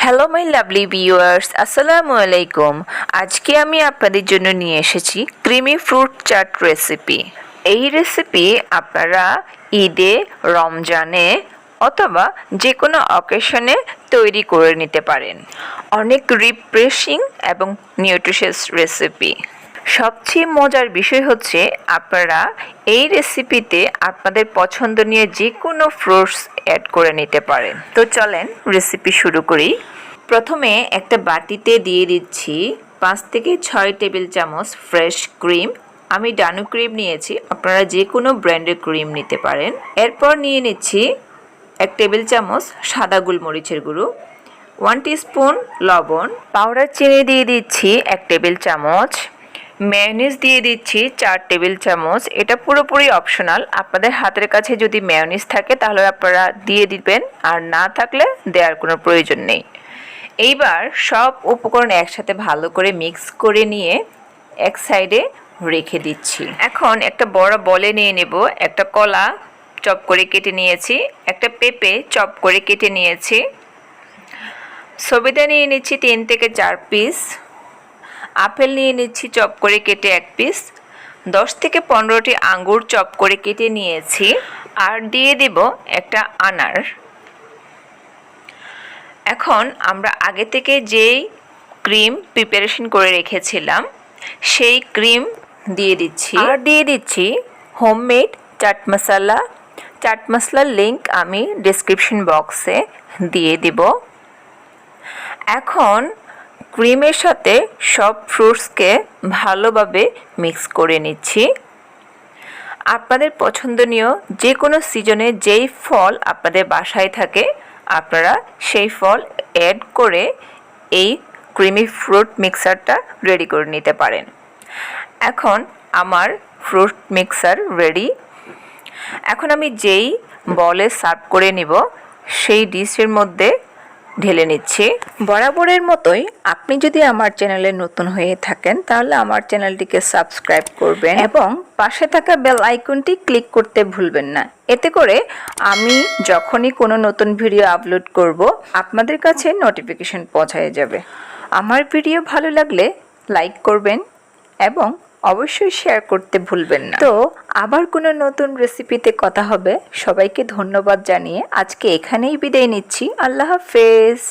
Hello my lovely viewers, আসসালামু আলাইকুম। আজকে আমি আপনাদের জন্য নিয়ে এসেছি ক্রিমি ফ্রুট চাট রেসিপি। এই রেসিপি আপনারা ঈদে, রমজানে অথবা যে কোনো অকেশনে তৈরি করে নিতে পারেন। অনেক রিফ্রেশিং এবং নিউট্রিশিয়াস রেসিপি। সবচেয়ে মজার বিষয় হচ্ছে আপনারা এই রেসিপিতে আপনাদের পছন্দনীয় যে কোনো ফ্রুটস অ্যাড করে নিতে পারেন। তো চলেন রেসিপি শুরু করি। প্রথমে একটা বাটিতে দিয়ে দিচ্ছি 5 থেকে 6 টেবিল চামচ ফ্রেশ ক্রিম। আমি ডানু ক্রিম নিয়েছি, আপনারা যে কোনো ব্র্যান্ডের ক্রিম নিতে পারেন। এরপর নিয়ে নিচ্ছি 1 টেবিল চামচ সাদা গোলমরিচের গুঁড়ো, 1 টিস্পুন লবণ, পাউডার চিনি দিয়ে দিচ্ছি 1 টেবিল চামচ, মেয়োনিজ দিয়ে দিচ্ছি 4 টেবিল চামচ। এটা পুরোপুরি অপশনাল, আপনাদের হাতের কাছে যদি মেয়োনিজ থাকে তাহলে আপনারা দিয়ে দিবেন, আর না থাকলে দেওয়ার কোনো প্রয়োজন নেই। এইবার সব উপকরণ একসাথে ভালো করে মিক্স করে নিয়ে এক সাইডে রেখে দিচ্ছি। এখন একটা বড় বলে নিয়ে নেব। একটা কলা চপ করে কেটে নিয়েছি, একটা পেঁপে চপ করে কেটে নিয়েছি, সবেদা নিয়ে নিচ্ছি 3 থেকে 4 পিস, আপেল নিয়ে নিচ্ছি চপ করে কেটে 1 পিস, 10 থেকে 15টি আঙ্গুর চপ করে কেটে নিয়েছি, আর দিয়ে দেব একটা আনার। এখন আমরা আগে থেকে যেই ক্রিম প্রিপারেশন করে রেখেছিলাম সেই ক্রিম দিয়ে দিচ্ছি, আর দিয়ে দিচ্ছি হোমমেড চাট মশলা। চাট মশলার লিংক আমি ডেসক্রিপশন বক্সে দিয়ে দেব। এখন ক্রিমের সাথে সব ফ্রুটসকে ভালোভাবে মিক্স করে নিচ্ছি। আপনাদের পছন্দনীয় যে কোনো সিজনে যেই ফল আপনাদের বাসায় থাকে আপনারা সেই ফল অ্যাড করে এই ক্রিমি ফ্রুট মিক্সারটা রেডি করে নিতে পারেন। এখন আমার ফ্রুট মিক্সার রেডি। এখন আমি যেই বলে সার্ভ করে নিব সেই ডিশের মধ্যে ঢেলে নিচ্ছি। বরাবরের মতোই আপনি যদি আমার চ্যানেলে নতুন হয়ে থাকেন তাহলে আমার চ্যানেলটিকে সাবস্ক্রাইব করবেন এবং পাশে থাকা বেল আইকনটি ক্লিক করতে ভুলবেন না। এতে করে আমি যখনই কোনো নতুন ভিডিও আপলোড করব আপনাদের কাছে নোটিফিকেশন পৌঁছায় যাবে। আমার ভিডিও ভালো লাগলে লাইক করবেন এবং অবশ্যই শেয়ার করতে ভুলবেন না। তো আবার কোনো নতুন রেসিপিতে কথা হবে। সবাইকে ধন্যবাদ জানিয়ে আজকে এখানেই বিদায় নিচ্ছি। আল্লাহ হাফেজ।